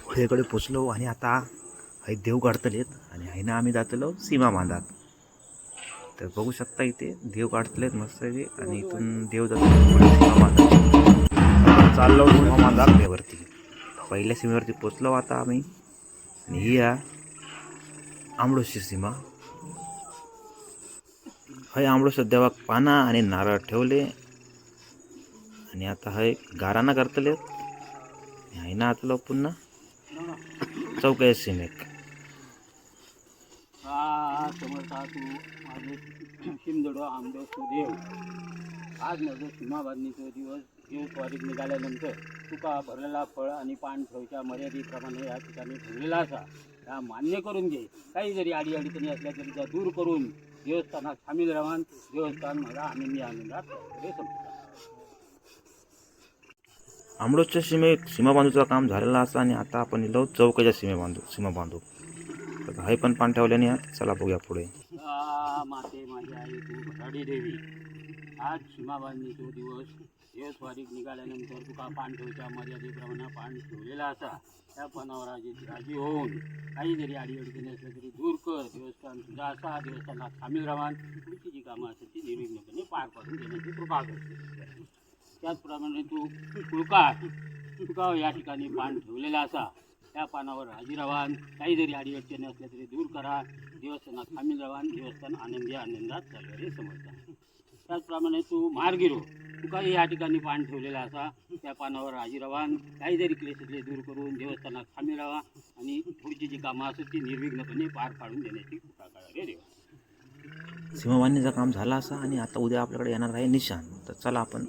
होळीकडे पोचलो आणि आता हाय देव काढतलेत आणि हायना आम्ही जातलो सीमा बांधात. तर बघू शकता इथे देव काढतलेत मस्त आणि इथून देव जातो सीमा बांधात. चाललो सीमा बांधात वरती. पहिल्या सीमेवरती पोचलो आता आम्ही आणि ही आंबडोशी सीमा. हाय आंबडोशी देवाक पाना आणि नारळ ठेवले आणि आता हाय गाराणा करतलेत. हायना आतलो पुन्हा चौक्या सीमेक. समर्था तू माझे शिमजडो आमदेव सुदेव. आज माझं सीमा बांधणीचा दिवस देव स्वारीत निघाल्यानंतर तुका भरलेला फळ आणि पान ठेवच्या मर्यादेप्रमाणे या ठिकाणी ठेवलेला असा त्या मान्य करून घे. काही जरी अडीअडचणी असल्या तरी त्या दूर करून देवस्थानात सामील राहान. देवस्थान मला आनंदी आनंदात हे समजतात. आंबडोच्या सीमा बांधूचं काम झालेलं असं आणि आता आपण इलो चौकाच्या सीमा बांधू. तर हाय पण पान ठेवल्याने चला बघूया पुढे. माते माझी आई तू भराडी देवी. आज सीमा बांधणीचा दिवस देव स्वारीत निघाल्यानंतर तुका पान ठेवच्या मर्यादेप्रमाणे पान ठेवलेला असा त्या पानावर राजी होऊन काही जरी अडीअडचणी असल्या तरी दूर कर. देवस्थान तुझा असा देवस्थानात सामील राहान. पुढची जी कामं असतात ती निर्विघ्नपणे पार पाडून देण्याची कृपा करते. त्याचप्रमाणे तू तुका या ठिकाणी पान ठेवलेला असा त्या पानावर राजी राहान. काही जरी अडीअडचणी असल्या तरी दूर करा. देवस्थानात सामील राहान. देवस्थान आनंदी आनंदात चालणारे समजतात. त्याचप्रमाणे तू मार्गिरो तुका या ठिकाणी पान ठेवलेला असा त्या पानावर राजी राहान. काही जरी क्लेश असले दूर करून देवस्थानात सामील राहा आणि पुढची जी कामं असतात ती निर्विघ्नपणे पार पाडून देण्याची कृपा करा रे देवा. सीमा बांधणीचं काम झालं असं आणि आता उद्या आपल्याकडे येणार आहे निशाण. तर चला आपण